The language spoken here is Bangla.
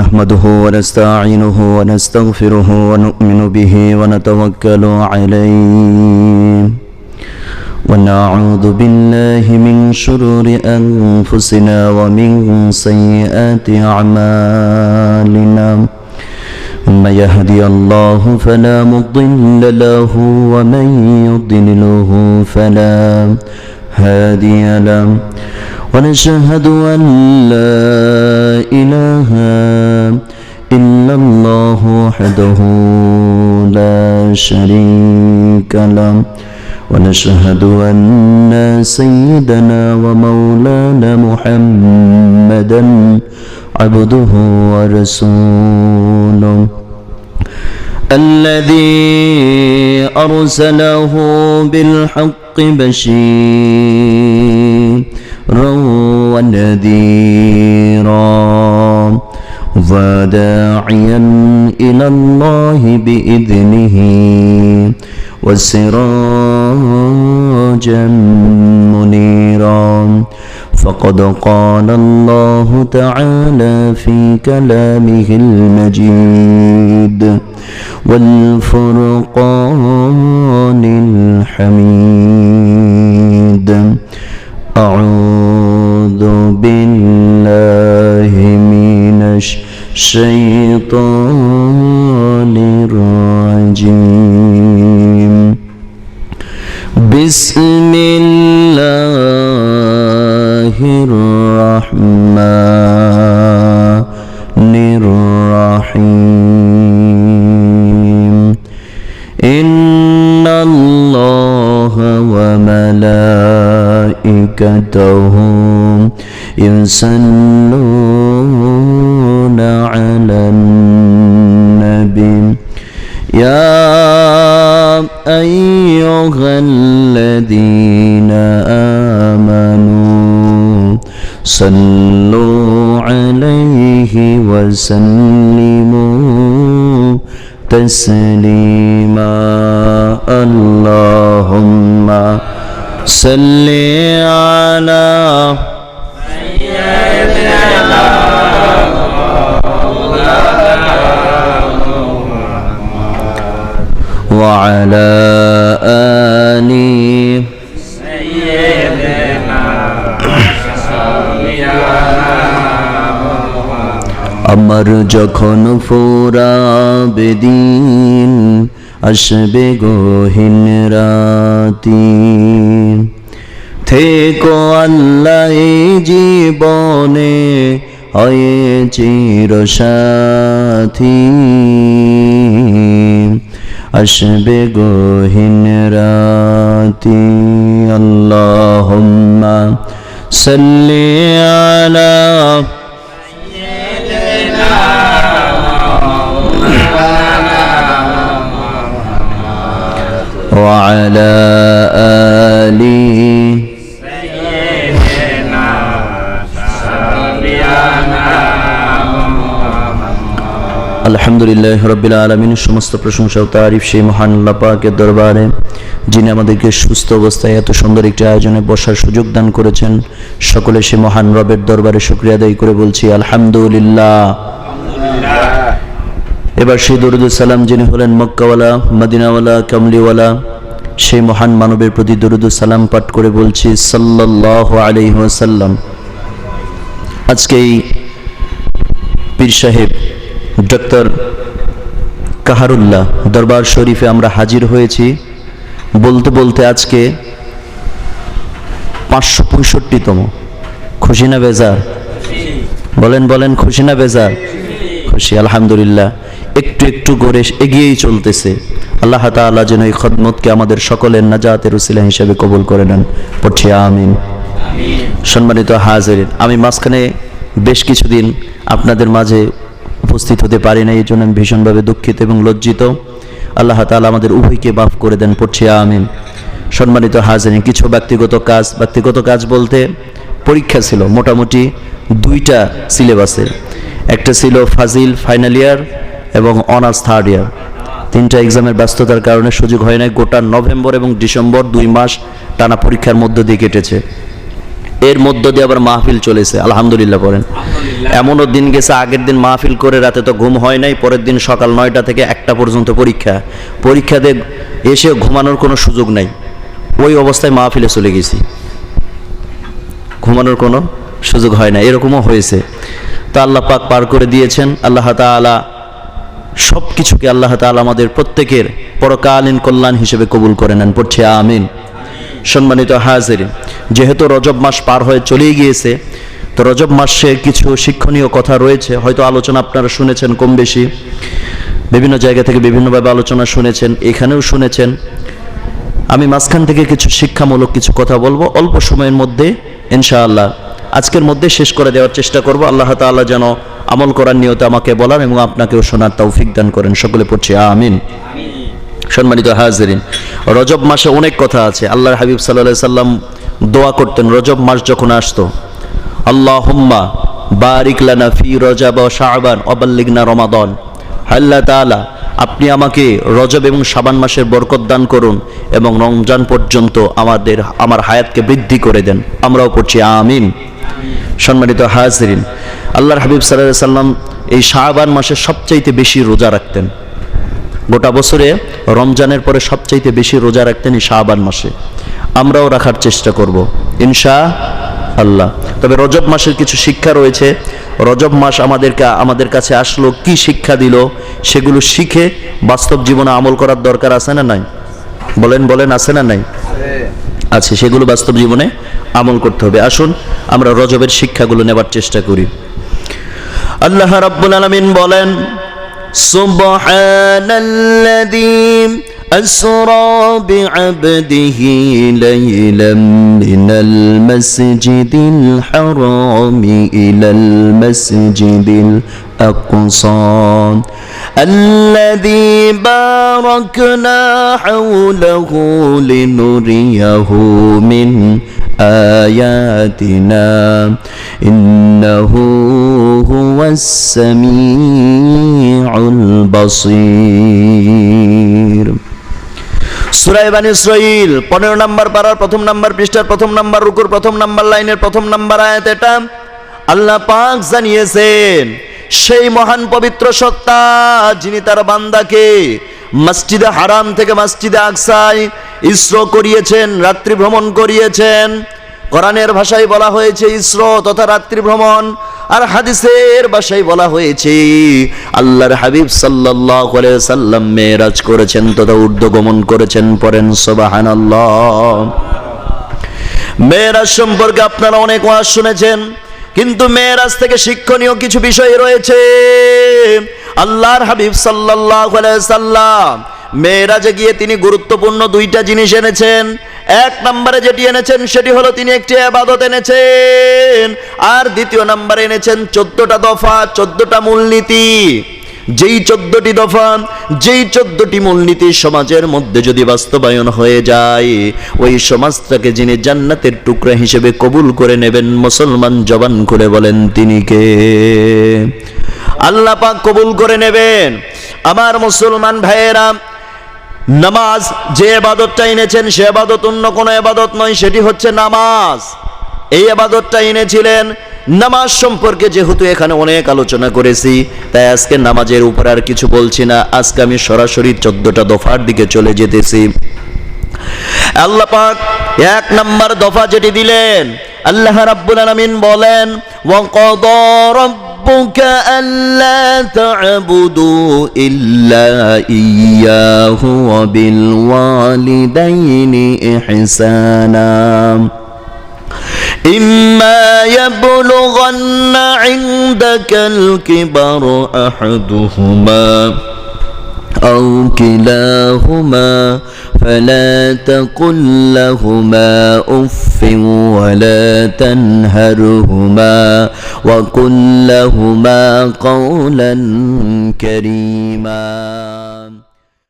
نحمده ونستعينه ونستغفره ونؤمن به ونتوكل عليه ونعوذ بالله من شرور أنفسنا ومن سيئات أعمالنا من يهدي الله فلا مضل له ومن يضلله فلا هادي له ونشهد أن لا إله إلا الله وحده لا شريك له ونشهد أن سيدنا ومولانا محمدا عبده ورسوله الذي أرسله بالحق بشيرا ونذيرا وداعيا إلى الله بإذنه وسراجا منيرا فقد قال الله تعالى في كلامه المجيد والفرقان الحميد أعوذ بالله من الشيطان الرجيم بسم الله الرحمن الرحيم إن الله وملائكته يصلون على النبي يا أيها الذين آمنوا صلوا عليه وسلموا تسليما اللهم صل على سيدنا وعلى آل سيدنا আমার যখন ফুরাবে দিন আসবে গহীন রাতি থেকো আল্লাহ জীবনে হয়ে চিরসাথী আসবে গহীন রাতি আল্লাহুম্মা সাল্লি আলা সাইয়্যিদিনা ওয়া আলা আলি সাইয়্যিদিনা সাবিয়ানা আলহামদুলিল্লাহ রাব্বিল আলামিন। সমস্ত প্রশংসা ও তারিফ সেই মহান আল্লাহ পাকের দরবারে, যিনি আমাদেরকে সুস্থ অবস্থায় এত সুন্দর একটি আয়োজনে বসার সুযোগ দান করেছেন। সকলে সেই মহান রবের দরবারে শুকরিয়া আদায় করে বলছি আলহামদুলিল্লাহ। এবার সেই দরুদ সালাম যিনি হলেন মক্কাওয়ালা, মদিনাওয়ালা, কামলিওয়ালা, সেই মহান মানবের প্রতি দরুদ সালাম পাঠ করে বলছি সাল্লাল্লাহু আলাইহি ওয়াসাল্লাম। আজকে এই পীর সাহেব ডক্টর কাহারুল্লাহ দরবার শরীফে আমরা হাজির হয়েছি। বলতে বলতে আজকে 565তম। খুশি না বেজার? বলেন বলেন, খুশি না বেজার? খুশি আলহামদুলিল্লাহ। একটু একটু করে এগিয়েই চলতেছে। আল্লাহ তাআলা যেন এই খিদমতকে আমাদের সকলের নাজাতের উসিলা হিসেবে কবুল করে নেন। পড়ছি আমিন। সম্মানিত হাজিরিন, আমি মাঝখানে বেশ কিছুদিন আপনাদের মাঝে উপস্থিত হতে পারি না, এই জন্য আমি ভীষণভাবে দুঃখিত এবং লজ্জিত। আল্লাহ তাআলা আমাদের উভয়কে মাফ করে দেন। পড়ছি আমিন। সম্মানিত হাজিরিন, কিছু ব্যক্তিগত কাজ বলতে পরীক্ষা ছিল মোটামুটি 2টা সিলেবাসের। একটা ছিল ফাজিল ফাইনাল ইয়ার এবং অনার্স থার্ড ইয়ার। 3টা এক্সামের ব্যস্ততার কারণে সুযোগ হয় নাই। গোটা নভেম্বর এবং ডিসেম্বর 2 মাস টানা পরীক্ষার মধ্য দিয়ে কেটেছে। এর মধ্য দিয়ে আবার মাহফিল চলেছে, আলহামদুলিল্লাহ। পড়েন এমনও দিন গেছে আগের দিন মাহফিল করে রাতে তো ঘুম হয় নাই, পরের দিন সকাল 9টা থেকে 1টা পর্যন্ত পরীক্ষা দিয়ে এসে ঘুমানোর কোনো সুযোগ নাই, ওই অবস্থায় মাহফিলে চলে গেছি, ঘুমানোর কোনো সুযোগ হয় না, এরকমও হয়েছে। তো আল্লাহ পাক পার করে দিয়েছেন। আল্লাহ তাআলা সব কিছুকে আল্লাহ তাআলা আমাদের প্রত্যেকের পরকালীন কল্যাণ হিসেবে কবুল করে নেন, পড়ছি আমিন। সম্মানিত হাজিরিন, যেহেতু রজব মাস পার হয়ে চলেই গিয়েছে, তো রজব মাসে কিছু শিক্ষণীয় কথা রয়েছে, হয়তো আলোচনা আপনারা শুনেছেন কম বেশি, বিভিন্ন জায়গা থেকে বিভিন্নভাবে আলোচনা শুনেছেন, এখানেও শুনেছেন। আমি মাঝখান থেকে কিছু শিক্ষামূলক কিছু কথা বলবো অল্প সময়ের মধ্যে, ইনশাআল্লাহ আজকের মধ্যে শেষ করে দেওয়ার চেষ্টা করব। আল্লাহ তাআলা যেন আমল করার নিয়তে আমাকে বলার এবং আপনাকেও শোনার তৌফিক দান করেন, সকলে পড়ছি আমিন। সম্মানিত হাজিরিন, রজব মাসে অনেক কথা আছে। আল্লাহর হাবিব সাল্লাল্লাহু আলাইহি সাল্লাম দোয়া করতেন রজব মাস যখন আসতো, আল্লাহুম্মা বারিক লানা ফি রজব ওয়া শাবান ওয়া বাল্লিগনা রমাদান। আল্লাহ তাআলা আপনি আমাকে রজব এবং শাবান মাসের বরকত দান করুন এবং রমজান পর্যন্ত আমার হায়াতকে বৃদ্ধি করে দেন, আমরাও পড়ছি আমিন। সম্মানিত হাজিরিন, আল্লাহর হাবিব সাল্লাল্লাহু আলাইহি সাল্লাম এই শাবান মাসে সবচাইতে বেশি রোজা রাখতেন, গোটা বছরে রমজানের পরে সবচাইতে বেশি রোজা রাখতেন এই শাবান মাসে, আমরাও রাখার চেষ্টা করব ইনশাআল্লাহ। তবে রজব মাসের কিছু শিক্ষা রয়েছে। রজব মাস আমাদের কাছে আসলো, কি শিক্ষা দিল, সেগুলো শিখে বাস্তব জীবনে আমল করার দরকার আছে না নাই? বলেন আছে না নাই? আছে, সেগুলো বাস্তব জীবনে আমল করতে হবে। আসুন আমরা রজবের শিক্ষাগুলো নেবার চেষ্টা করি। আল্লাহ রাব্বুল আলামিন বলেন, সুবহানাল্লাযী أسرى بعبده ليلا من المسجد الحرام إلى المسجد الأقصى الذي باركنا حوله لنريه من آياتنا إنه هو السميع البصير। সূরা বনী ইসরাঈল 15 নম্বর পারার প্রথম নম্বর পৃষ্ঠার প্রথম নম্বর রুকুর প্রথম নম্বর লাইনের প্রথম নম্বর আয়াত। এটা আল্লাহ পাক জানিয়েছেন সেই মহান পবিত্র সত্তা যিনি তার বান্দাকে মসজিদে হারাম থেকে মসজিদে আকসায় ইসরা করিয়েছেন, রাত্রি ভ্রমণ করিয়েছেন। কোরআনের ভাষায় বলা হয়েছে ইসরা তথা রাত্রি ভ্রমণ, আর হাদিসের ভাষায় বলা হয়েছে আল্লাহর হাবিব সাল্লাল্লাহু আলাইহি সাল্লাম মেরাজ করেছেন তথা ঊর্ধ্বগমন করেছেন। পড়েন সুবহানাল্লাহ। মেরাজ সম্পর্কে আপনারা অনেক ওয়াজ শুনেছেন, কিন্তু মেরাজ থেকে শিক্ষণীয় কিছু বিষয় রয়েছে। আল্লাহর হাবিব সাল্লাল্লাহু আলাইহি সাল্লাম মেরাজে গিয়ে তিনি গুরুত্বপূর্ণ দুইটা জিনিস এনেছেন। এক নম্বরে যেটি এনেছেন সেটি হলো তিনি একটি ইবাদত এনেছেন, আর দ্বিতীয় নম্বরে এনেছেন 14টা দফা, 14টা মূলনীতি। যেই 14টি দফা, যেই 14টি মূলনীতি সমাজের মধ্যে যদি বাস্তবায়ন হয়ে যায়, ওই সমাজটাকে যিনি জান্নাতের টুকরা হিসেবে কবুল করে নেবেন, মুসলমান জবান খুলে বলেন তিনি কে? আল্লাহ পাক কবুল করে নেবেন। আমার মুসলমান ভাইয়েরা, নামাজ যে ইবাদতটা এনেছেন সে ইবাদত অন্য কোনো ইবাদত নয়, সেটি হচ্ছে নামাজ। এই ইবাদতটা এনেছিলেন। নামাজ সম্পর্কে যেহেতু এখানে অনেক আলোচনা করেছি, তাই আজকে নামাজের উপর আর কিছু বলছি না। আজকে আমি সরাসরি 14টা দফার দিকে চলে যেতেছি। আল্লাহ পাক এক নাম্বার দফা যেটি দিলেন, আল্লাহ রাব্বুল আলামিন বলেন, ওয়া ক্বাদা রাব্বুকা আল্লা তা'বুদু ইল্লা ইয়্যাহু ওয়া বিল ওয়ালিদাইনি ইহসানা ইম্মা ইয়াবলুগান্না ইনদাকাল কিবারা আহাদুহুমা أو كلاهما فلا تقل لهما أف ولا تنهرهما وقل لهما قولا كريما